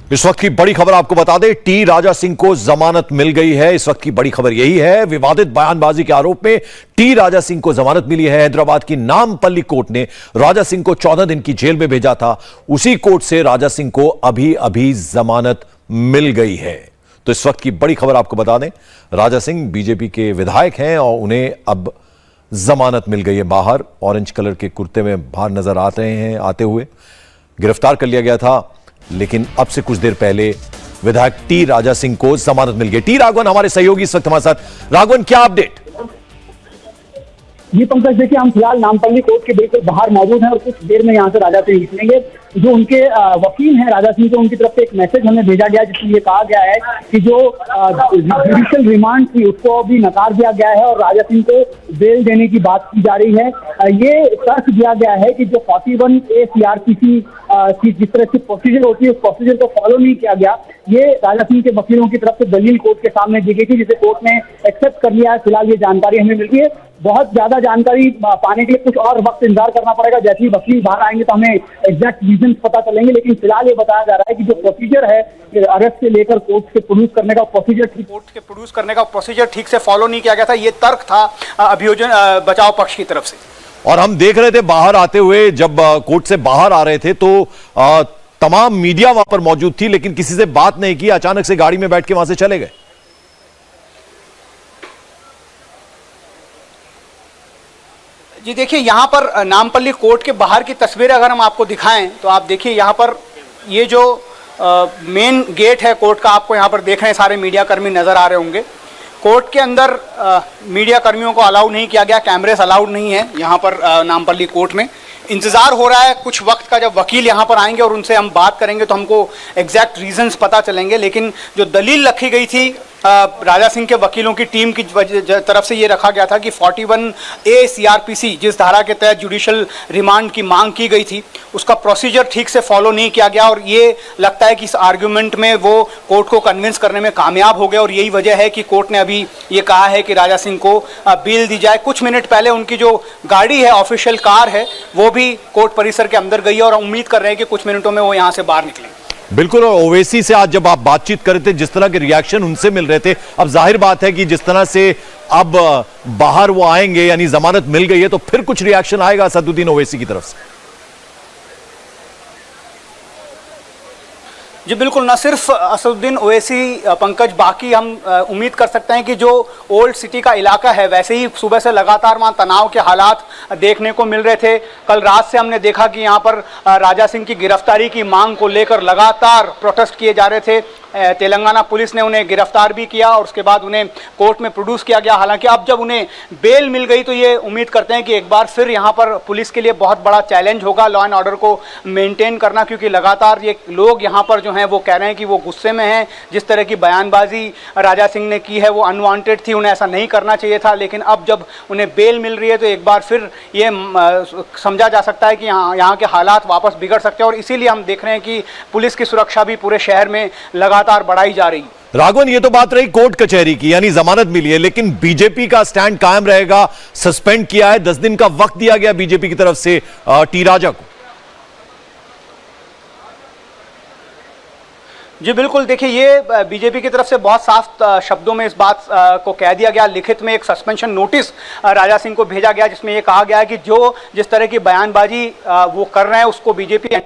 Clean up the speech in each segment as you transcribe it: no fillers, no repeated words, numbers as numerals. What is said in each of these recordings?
इस वक्त की बड़ी खबर आपको बता दें, टी राजा सिंह को जमानत मिल गई है। इस वक्त की बड़ी खबर यही है, विवादित बयानबाजी के आरोप में टी राजा सिंह को जमानत मिली है। हैदराबाद की नामपल्ली कोर्ट ने राजा सिंह को 14 दिन की जेल में भेजा था। उसी कोर्ट से राजा सिंह को अभी अभी जमानत मिल गई है। तो इस वक्त की बड़ी खबर आपको बता दें, राजा सिंह बीजेपी के विधायक हैं और उन्हें अब जमानत मिल गई है। बाहर ऑरेंज कलर के कुर्ते में बाहर नजर आ रहे हैं आते हुए। गिरफ्तार कर लिया गया था, लेकिन अब से कुछ देर पहले विधायक टी राजा सिंह को जमानत मिल गई। टी राघवन हमारे सहयोगी इस वक्त हमारे साथ। राघवन, क्या अपडेट? ये पंकज, देखिए हम फिलहाल नामपल्ली कोर्ट के बिल्कुल बाहर मौजूद हैं और कुछ देर में यहाँ से राजा सिंह निकलेंगे। जो उनके वकील हैं राजा सिंह को, उनकी तरफ से एक मैसेज हमें भेजा गया जिसमें ये कहा गया है कि जो जुडिशियल रिमांड थी उसको अभी नकार दिया गया है और राजा सिंह को बेल देने की बात की जा रही है। ये तर्क दिया गया है कि जो 41A CRPC की जिस तरह से प्रोसीजर होती है उस प्रोसीजर को फॉलो नहीं किया गया। ये राजा सिंह के वकीलों की तरफ से दलील कोर्ट के सामने दी गई थी, जिसे कोर्ट ने एक्सेप्ट कर लिया है। फिलहाल ये जानकारी हमें मिल रही है। बहुत ज्यादा जानकारी पाने के लिए कुछ और वक्त इंतजार करना पड़ेगा। जैसे ही वकील बाहर आएंगे तो हमें एग्जैक्ट रीजन पता चलेंगे, लेकिन फिलहाल ये बताया जा रहा है कि जो प्रोसीजर है अरेस्ट से लेकर कोर्ट से प्रोड्यूस करने का प्रोसीजर ठीक से फॉलो नहीं किया गया था। ये तर्क था अभियोजन बचाव पक्ष की तरफ से। और हम देख रहे थे बाहर आते हुए, जब कोर्ट से बाहर आ रहे थे तो तमाम मीडिया वहां पर मौजूद थी, लेकिन किसी से बात नहीं की। अचानक से गाड़ी में बैठ के वहां से चले गए। जी देखिए, यहाँ पर नामपल्ली कोर्ट के बाहर की तस्वीर अगर हम आपको दिखाएं तो आप देखिए यहाँ पर ये जो मेन गेट है कोर्ट का, आपको यहाँ पर देख रहे हैं सारे मीडिया कर्मी नजर आ रहे होंगे। कोर्ट के अंदर मीडिया कर्मियों को अलाउ नहीं किया गया, कैमरेस अलाउड नहीं है यहाँ पर नामपल्ली कोर्ट में। इंतज़ार हो रहा है कुछ वक्त का, जब वकील यहाँ पर आएंगे और उनसे हम बात करेंगे तो हमको एग्जैक्ट रीजंस पता चलेंगे। लेकिन जो दलील रखी गई थी राजा सिंह के वकीलों की टीम की तरफ से ये रखा गया था कि 41A CRPC जिस धारा के तहत जुडिशियल रिमांड की मांग की गई थी उसका प्रोसीजर ठीक से फॉलो नहीं किया गया। और ये लगता है कि इस आर्ग्यूमेंट में वो कोर्ट को कन्विंस करने में कामयाब हो गए और यही वजह है कि कोर्ट ने अभी ये कहा है कि राजा सिंह को बेल दी जाए। कुछ मिनट पहले उनकी जो गाड़ी है, ऑफिशियल कार है, वो भी कोर्ट परिसर के अंदर गई है और उम्मीद कर रहे हैं कि कुछ मिनटों में वो यहाँ से बाहर निकलेंगे। बिल्कुल। और ओवैसी से आज जब आप बातचीत कर रहे थे, जिस तरह के रिएक्शन उनसे मिल रहे थे, अब जाहिर बात है कि जिस तरह से अब बाहर वो आएंगे, यानी जमानत मिल गई है, तो फिर कुछ रिएक्शन आएगा असदुद्दीन ओवैसी की तरफ से। जी बिल्कुल, न सिर्फ असदुद्दीन ओवैसी पंकज, बाकी हम उम्मीद कर सकते हैं कि जो ओल्ड सिटी का इलाका है वैसे ही सुबह से लगातार वहाँ तनाव के हालात देखने को मिल रहे थे। कल रात से हमने देखा कि यहाँ पर राजा सिंह की गिरफ्तारी की मांग को लेकर लगातार प्रोटेस्ट किए जा रहे थे। तेलंगाना पुलिस ने उन्हें गिरफ्तार भी किया और उसके बाद उन्हें कोर्ट में प्रोड्यूस किया गया। हालांकि अब जब उन्हें बेल मिल गई तो ये उम्मीद करते हैं कि एक बार फिर यहाँ पर पुलिस के लिए बहुत बड़ा चैलेंज होगा लॉ एंड ऑर्डर को मेंटेन करना, क्योंकि लगातार ये लोग यहाँ पर जो हैं वो कह रहे हैं कि वो गुस्से में हैं। जिस तरह की बयानबाजी राजा सिंह ने की है वो अनवांटेड थी, उन्हें ऐसा नहीं करना चाहिए था। लेकिन अब जब उन्हें बेल मिल रही है तो एक बार फिर ये समझा जा सकता है कि यहाँ के हालात वापस बिगड़ सकते हैं और इसीलिए हम देख रहे हैं कि पुलिस की सुरक्षा भी पूरे शहर में लगातार बढ़ाई जा रही। राघवन, ये तो बात रही कोर्ट कचहरी की, यानी जमानत मिली है, लेकिन बीजेपी का स्टैंड कायम रहेगा। सस्पेंड किया है, 10 दिन का वक्त दिया गया बीजेपी की तरफ से टी राजा को। जी बिल्कुल, देखिए ये बीजेपी की तरफ से बहुत साफ शब्दों में इस बात को कह दिया गया। लिखित में एक सस्पेंशन नोटिस राजा सिंह को भेजा गया जिसमें ये कहा गया है कि जो जिस तरह की बयानबाजी वो कर रहे हैं उसको बीजेपी के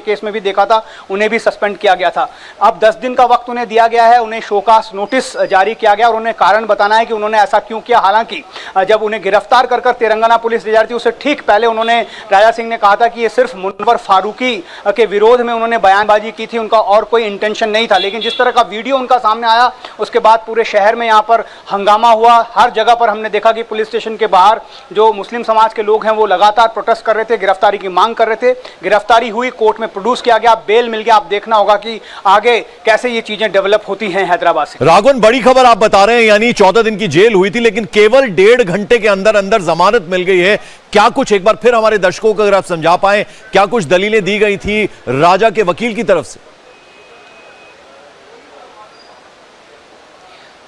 केस में भी देखा था, उन्हें भी सस्पेंड किया गया था। अब 10 दिन का वक्त उन्हें दिया गया है, उन्हें शोकास नोटिस जारी किया गया और उन्हें कारण बताना है कि उन्होंने ऐसा क्यों किया। हालांकि जब उन्हें गिरफ्तार कर तेलंगाना पुलिस ले जा रही थी उससे ठीक पहले उन्होंने राजा सिंह ने कहा था कि ये सिर्फ मुनव्वर फारूकी के विरोध में उन्होंने बयानबाजी की थी, उनका और कोई इंटेंशन नहीं था। लेकिन जिस तरह का वीडियो उनका सामने आया उसके बाद पूरे शहर में यहाँ पर हंगामा हुआ। हर जगह पर हमने देखा कि पुलिस स्टेशन के बाहर जो मुस्लिम समाज के लोग हैं वो लगातार प्रोटेस्ट कर रहे थे, गिरफ्तारी की मांग कर रहे थे। गिरफ्तारी हुई, कोर्ट में प्रोड्यूस किया गया, बेल मिल गया। आप देखना होगा कि आगे कैसे ये चीजें डेवलप होती हैं हैदराबाद से। राघवन, बड़ी खबर आप बता रहे हैं, यानी 14 दिन की जेल हुई थी लेकिन केवल 1.5 घंटे के अंदर अंदर जमानत मिल गई है। क्या कुछ एक बार फिर हमारे दर्शकों को अगर आप समझा पाएं, क्या कुछ दलीलें दी गई थी राजा के वकील की तरफ से?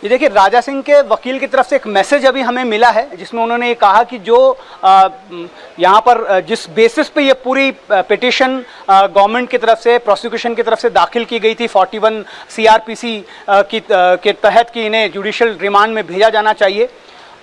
ये देखिए, राजा सिंह के वकील की तरफ से एक मैसेज अभी हमें मिला है, जिसमें उन्होंने ये कहा कि जो यहाँ पर जिस बेसिस पे ये पूरी पिटिशन गवर्नमेंट की तरफ से, प्रोसिक्यूशन की तरफ से दाखिल की गई थी 41 CRPC के तहत कि इन्हें जुडिशियल रिमांड में भेजा जाना चाहिए,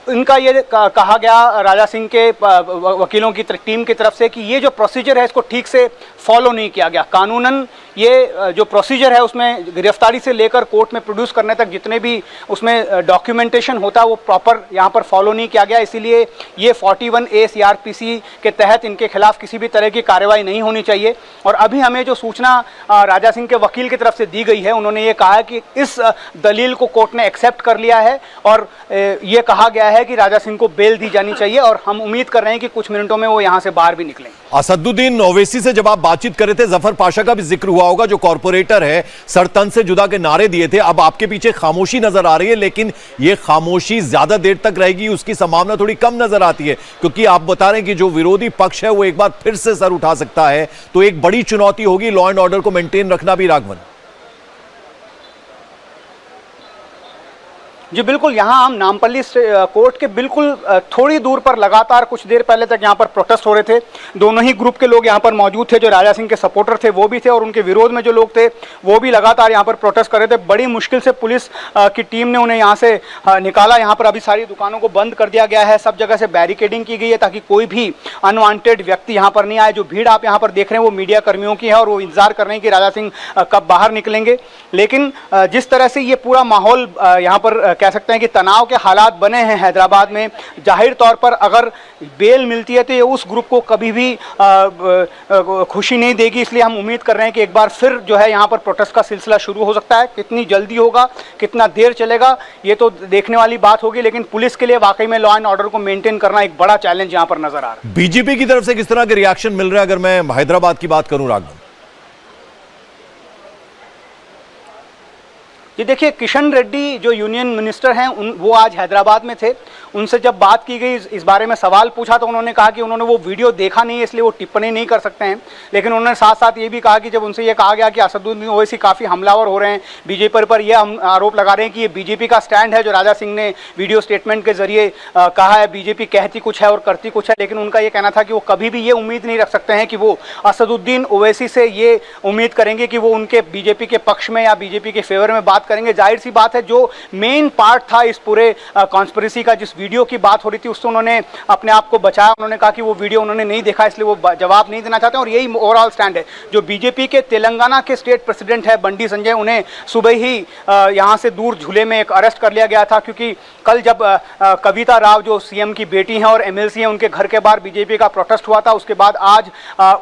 इनका ये कहा गया राजा सिंह के वकीलों की टीम की तरफ से कि ये जो प्रोसीजर है इसको ठीक से फॉलो नहीं किया गया। कानूनन ये जो प्रोसीजर है उसमें गिरफ्तारी से लेकर कोर्ट में प्रोड्यूस करने तक जितने भी उसमें डॉक्यूमेंटेशन होता है वो प्रॉपर यहाँ पर फॉलो नहीं किया गया, इसीलिए ये 41A CRPC के तहत इनके खिलाफ किसी भी तरह की कार्रवाई नहीं होनी चाहिए। और अभी हमें जो सूचना राजा सिंह के वकील की तरफ से दी गई है, उन्होंने ये कहा कि इस दलील को कोर्ट ने एक्सेप्ट कर लिया है और ये कहा गया है कि राजा सिंह को बेल दी जानी चाहिए, और हम उम्मीद कर रहे हैं कि कुछ मिनटों में वो यहाँ से बाहर भी निकलेंगे। असदुद्दीन ओवैसी से जब आप बातचीत कर रहे थे, जफर पाशा का भी जिक्र हुआ होगा, जो कॉर्पोरेटर है, सर तन से जुदा के नारे दिए थे। अब आपके पीछे खामोशी नजर आ रही है, लेकिन यह खामोशी ज्यादा देर तक रहेगी उसकी संभावना थोड़ी कम नजर आती है, क्योंकि आप बता रहे हैं कि जो विरोधी पक्ष है वो एक बार फिर से सर उठा सकता है। तो एक बड़ी चुनौती होगी लॉ एंड ऑर्डर को मेंटेन रखना भी, राघवन। जी बिल्कुल, यहाँ हम नामपल्ली कोर्ट के बिल्कुल थोड़ी दूर पर लगातार कुछ देर पहले तक यहाँ पर प्रोटेस्ट हो रहे थे। दोनों ही ग्रुप के लोग यहाँ पर मौजूद थे, जो राजा सिंह के सपोर्टर थे वो भी थे और उनके विरोध में जो लोग थे वो भी लगातार यहाँ पर प्रोटेस्ट कर रहे थे। बड़ी मुश्किल से पुलिस की टीम ने उन्हें यहाँ से निकाला। यहाँ पर अभी सारी दुकानों को बंद कर दिया गया है, सब जगह से बैरिकेडिंग की गई है ताकि कोई भी अनवांटेड व्यक्ति यहाँ पर नहीं आए। जो भीड़ आप यहाँ पर देख रहे हैं वो मीडिया कर्मियों की है और वो इंतजार कर रहे हैं कि राजा सिंह कब बाहर निकलेंगे। लेकिन जिस तरह से ये पूरा माहौल यहाँ पर कह सकते हैं कि तनाव के हालात बने हैं हैदराबाद में, जाहिर तौर पर अगर बेल मिलती है तो ये उस ग्रुप को कभी भी खुशी नहीं देगी। इसलिए हम उम्मीद कर रहे हैं कि एक बार फिर जो है यहाँ पर प्रोटेस्ट का सिलसिला शुरू हो सकता है। कितनी जल्दी होगा, कितना देर चलेगा, ये तो देखने वाली बात होगी, लेकिन पुलिस के लिए वाकई में लॉ एंड ऑर्डर को मेंटेन करना एक बड़ा चैलेंज यहाँ पर नजर आ रहा है। बीजेपी की तरफ से किस तरह के रिएक्शन मिल रहे हैं, अगर मैं हैदराबाद की बात करूं, राघवन? ये देखिए, किशन रेड्डी जो यूनियन मिनिस्टर हैं वो आज हैदराबाद में थे। उनसे जब बात की गई, इस बारे में सवाल पूछा, तो उन्होंने कहा कि उन्होंने वो वीडियो देखा नहीं है इसलिए वो टिप्पणी नहीं कर सकते हैं। लेकिन उन्होंने साथ साथ ये भी कहा कि जब उनसे ये कहा गया कि असदुद्दीन ओवैसी काफ़ी हमलावर हो रहे हैं बीजेपी पर, यह आरोप लगा रहे हैं कि ये बीजेपी का स्टैंड है जो राजा सिंह ने वीडियो स्टेटमेंट के जरिए कहा है। बीजेपी कहती कुछ है और करती कुछ है, लेकिन उनका ये कहना था कि वो कभी भी ये उम्मीद नहीं रख सकते हैं कि वो असदुद्दीन ओवैसी से ये उम्मीद करेंगे कि वो उनके बीजेपी के पक्ष में या बीजेपी के फेवर में बात करेंगे। जाहिर सी बात है, जो मेन पार्ट था इस पूरे कॉन्स्पिरेसी का, जिस वीडियो की बात हो रही थी, उससे उन्होंने अपने आप को बचाया। उन्होंने कहा कि वो वीडियो उन्होंने नहीं देखा इसलिए वो जवाब नहीं देना चाहते, और यही ओवरऑल स्टैंड है। जो बीजेपी के तेलंगाना के स्टेट प्रेसिडेंट है बंडी संजय, उन्हें सुबह ही यहाँ से दूर झूले में एक अरेस्ट कर लिया गया था, क्योंकि कल जब कविता राव जो सीएम की बेटी हैं और एमएलसी हैं, उनके घर के बाहर बीजेपी का प्रोटेस्ट हुआ था। उसके बाद आज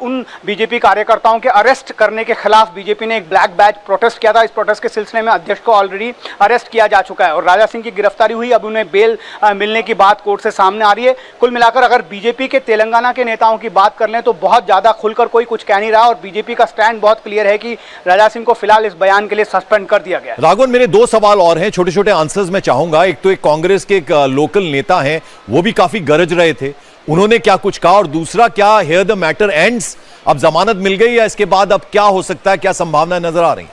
उन बीजेपी कार्यकर्ताओं के अरेस्ट करने के खिलाफ बीजेपी ने एक ब्लैक बैज प्रोटेस्ट किया था। इस प्रोटेस्ट के सिलसिले में अध्यक्ष को ऑलरेडी अरेस्ट किया जा चुका है और राजा सिंह की गिरफ्तारी हुई। अब उन्हें बेल मिलने की बात कोर्ट से सामने आ रही है। कुल मिलाकर अगर बीजेपी के तेलंगाना के नेताओं की बात कर लें तो बहुत ज्यादा खुलकर कोई कुछ कह नहीं रहा, और बीजेपी का स्टैंड बहुत क्लियर है कि राजा सिंह को फिलहाल इस बयान के लिए सस्पेंड कर दिया गया। राघवन, मेरे दो सवाल और हैं, छोटे छोटे आंसर्स मैं चाहूंगा। एक तो एक कांग्रेस के एक लोकल नेता हैं, वो भी काफी गरज रहे थे, उन्होंने क्या कुछ कहा, और दूसरा, क्या हियर द मैटर एंड्स? अब जमानत मिल गई या इसके बाद अब क्या हो सकता है, क्या संभावना नजर आ रही?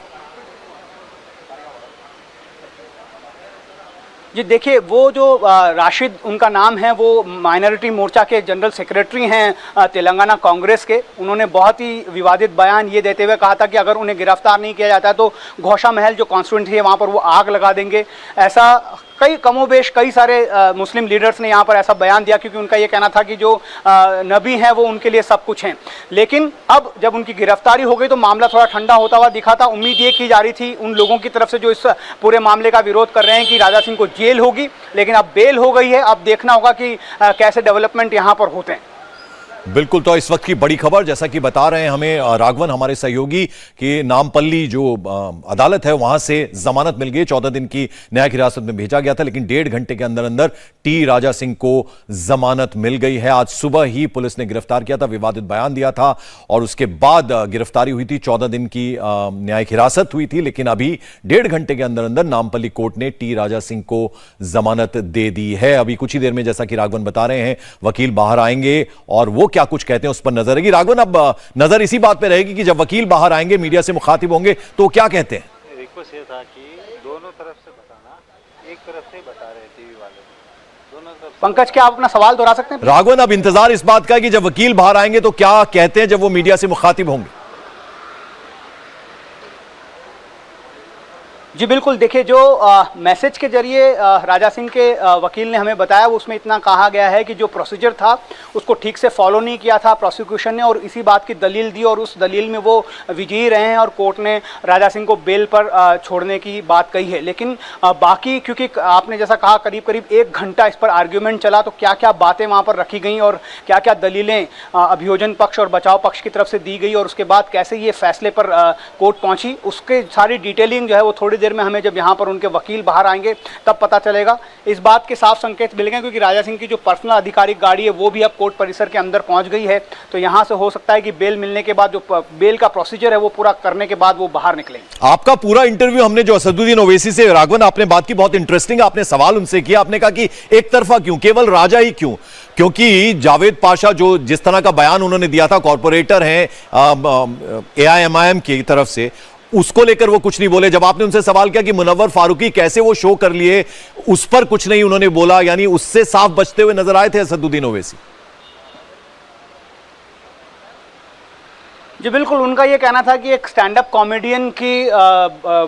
जी देखिए, वो जो राशिद उनका नाम है, वो माइनॉरिटी मोर्चा के जनरल सेक्रेटरी हैं तेलंगाना कांग्रेस के। उन्होंने बहुत ही विवादित बयान ये देते हुए कहा था कि अगर उन्हें गिरफ्तार नहीं किया जाता है तो घोषा महल जो कॉन्स्टिट्यूएंसी है वहाँ पर वो आग लगा देंगे। ऐसा कई कमोबेश कई सारे मुस्लिम लीडर्स ने यहाँ पर ऐसा बयान दिया, क्योंकि उनका ये कहना था कि जो नबी हैं वो उनके लिए सब कुछ हैं। लेकिन अब जब उनकी गिरफ्तारी हो गई तो मामला थोड़ा ठंडा होता हुआ दिखा था। उम्मीद ये की जा रही थी उन लोगों की तरफ से जो इस पूरे मामले का विरोध कर रहे हैं कि राजा सिंह को जेल होगी, लेकिन अब बेल हो गई है। अब देखना होगा कि कैसे डेवलपमेंट यहाँ पर होते हैं। बिल्कुल, तो इस वक्त की बड़ी खबर, जैसा कि बता रहे हैं हमें राघवन हमारे सहयोगी, कि नामपल्ली जो अदालत है वहां से जमानत मिल गई। 14 दिन की न्यायिक हिरासत में भेजा गया था, लेकिन 1.5 घंटे के अंदर अंदर टी राजा सिंह को जमानत मिल गई है। आज सुबह ही पुलिस ने गिरफ्तार किया था, विवादित बयान दिया था और उसके बाद गिरफ्तारी हुई थी। 14 दिन की न्यायिक हिरासत हुई थी, लेकिन अभी 1.5 घंटे के अंदर अंदर नामपल्ली कोर्ट ने टी राजा सिंह को जमानत दे दी है। अभी कुछ ही देर में, जैसा कि राघवन बता रहे हैं, वकील बाहर आएंगे और वो क्या कुछ कहते हैं उस पर नजर रहेगी। राघवन, अब नजर इसी बात पे रहेगी कि जब वकील बाहर आएंगे, मीडिया से मुखातिब होंगे, तो क्या कहते हैं? रिक्वेस्ट ये था कि दोनों तरफ से बताना, एक तरफ से बता रहे टीवी वाले, दोनों तरफ। पंकज, क्या आप अपना सवाल दोहरा सकते हैं? राघवन, अब इंतजार इस बात का है कि जब वकील बाहर आएंगे तो क्या कहते हैं जब वो मीडिया से मुखातिब होंगे। जी बिल्कुल, देखिए जो मैसेज के जरिए राजा सिंह के वकील ने हमें बताया, वो उसमें इतना कहा गया है कि जो प्रोसीजर था उसको ठीक से फॉलो नहीं किया था प्रोसिक्यूशन ने, और इसी बात की दलील दी और उस दलील में वो विजयी रहे हैं और कोर्ट ने राजा सिंह को बेल पर छोड़ने की बात कही है। लेकिन बाकी, क्योंकि आपने जैसा कहा करीब करीब 1 घंटा इस पर आर्ग्यूमेंट चला, तो क्या क्या बातें वहाँ पर रखी गई और क्या क्या दलीलें अभियोजन पक्ष और बचाव पक्ष की तरफ से दी गई और उसके बाद कैसे ये फैसले पर कोर्ट पहुँची, उसके सारी डिटेलिंग जो है वो थोड़ी देर में हमें जब यहाँ पर उनके वकील बाहर आएंगे तब पता चलेगा। इस बात के साफ संकेत मिल गए क्योंकि राजा सिंह की जो पर्सनल आधिकारिक गाड़ी है वो भी अब कोर्ट परिसर के अंदर पहुंच गई है, तो यहाँ से हो सकता है कि बेल मिलने के बाद जो बेल का प्रोसीजर है वो पूरा करने के बाद वो बाहर निकलेंगे। आपका पूरा इंटरव्यू हमने जो असदुद्दीन ओवैसी से, राघवन आपने बात की बहुत इंटरेस्टिंग, आपने सवाल उनसे किया, आपने कहा कि एक तरफा क्यों, केवल राजा ही क्यों, क्योंकि जावेद पाशा जो जिस तरह का बयान उन्होंने दिया था, कॉर्पोरेटर हैं AIMIM की तरफ से, उसको लेकर वो कुछ नहीं बोले। जब आपने उनसे सवाल किया कि मुनव्वर फारूकी कैसे वो शो कर लिए, उस पर कुछ नहीं उन्होंने बोला, यानी उससे साफ बचते हुए नजर आए थे असदुद्दीन ओवैसी। जी बिल्कुल, उनका ये कहना था कि एक स्टैंड अप कॉमेडियन की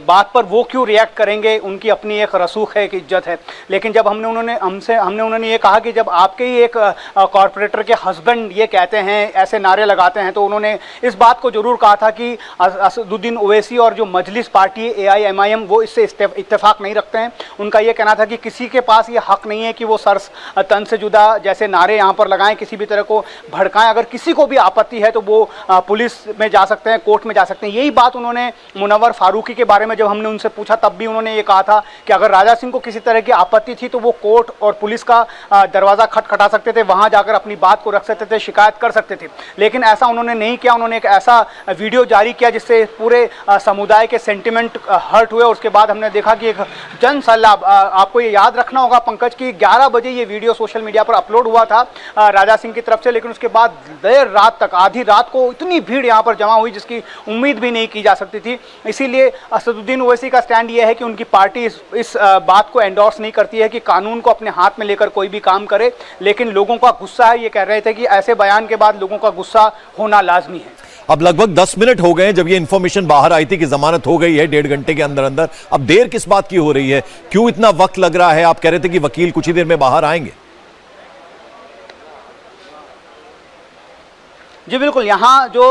बात पर वो क्यों रिएक्ट करेंगे, उनकी अपनी एक रसूख है, एक इज्जत है। लेकिन जब उन्होंने ये कहा कि जब आपके ही एक कॉरपोरेटर के हस्बैंड ये कहते हैं, ऐसे नारे लगाते हैं, तो उन्होंने इस बात को जरूर कहा था कि असदुद्दीन ओवैसी और जो मजलिस पार्टी AIMIM वो इससे इत्तेफाक नहीं रखते हैं। उनका ये कहना था कि किसी के पास ये हक नहीं है कि वो सर तन से जुदा जैसे नारे यहाँ पर लगाएं, किसी भी तरह को भड़काएं। अगर किसी को भी आपत्ति है तो वो पुलिस में जा सकते हैं, कोर्ट में जा सकते हैं। यही बात उन्होंने मुनव्वर फारूकी के बारे में जब हमने उनसे पूछा तब भी उन्होंने ये कहा था कि अगर राजा सिंह को किसी तरह की आपत्ति थी तो वो कोर्ट और पुलिस का दरवाज़ा खटखटा सकते थे, वहां जाकर अपनी बात को रख सकते थे, शिकायत कर सकते थे। लेकिन ऐसा उन्होंने नहीं किया। उन्होंने एक ऐसा वीडियो जारी किया जिससे पूरे समुदाय के सेंटिमेंट हर्ट हुए। उसके बाद हमने देखा कि एक जन सलाह, आपको ये याद रखना होगा पंकज की 11 बजे ये वीडियो सोशल मीडिया पर अपलोड हुआ था राजा सिंह की तरफ से, लेकिन उसके बाद देर रात तक, आधी रात को इतनी भीड़ यहाँ पर जमा हुई जिसकी उम्मीद भी नहीं की जा सकती थी। इसीलिए असदुद्दीन ओवैसी का स्टैंड यह है कि उनकी पार्टी इस बात को एंडोर्स नहीं करती है कि कानून को अपने हाथ में लेकर कोई भी काम करे, लेकिन लोगों का गुस्सा है। ये कह रहे थे कि ऐसे बयान के बाद लोगों का गुस्सा होना लाजमी है। अब लगभग 10 मिनट हो गए जब ये इंफॉर्मेशन बाहर आई थी कि जमानत हो गई है 1.5 घंटे के अंदर अंदर। अब देर किस बात की हो रही है, क्यों इतना वक्त लग रहा है? आप कह रहे थे कि वकील कुछ ही देर में बाहर आएंगे। जी बिल्कुल, यहाँ जो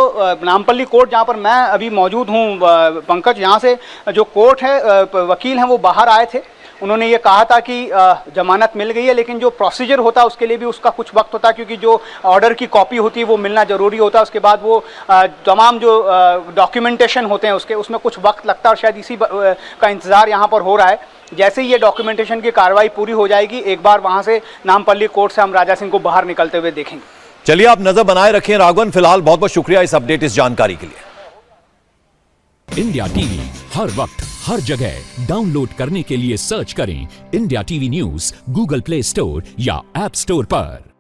नामपल्ली कोर्ट जहाँ पर मैं अभी मौजूद हूँ पंकज, यहाँ से जो कोर्ट है, वकील हैं वो बाहर आए थे। उन्होंने ये कहा था कि जमानत मिल गई है, लेकिन जो प्रोसीजर होता है उसके लिए भी उसका कुछ वक्त होता है, क्योंकि जो ऑर्डर की कॉपी होती है वो मिलना ज़रूरी होता है। उसके बाद वो तमाम जो डॉक्यूमेंटेशन होते हैं उसमें कुछ वक्त लगता है और शायद इसी का इंतज़ार यहाँ पर हो रहा है। जैसे ही ये डॉक्यूमेंटेशन की कार्रवाई पूरी हो जाएगी, एक बार वहाँ से नामपल्ली कोर्ट से हम राजा सिंह को बाहर निकलते हुए देखेंगे। चलिए, आप नजर बनाए रखें राघवन। फिलहाल बहुत बहुत शुक्रिया इस अपडेट, इस जानकारी के लिए। इंडिया टीवी हर वक्त हर जगह डाउनलोड करने के लिए सर्च करें India TV news Google play store या ऐप स्टोर पर।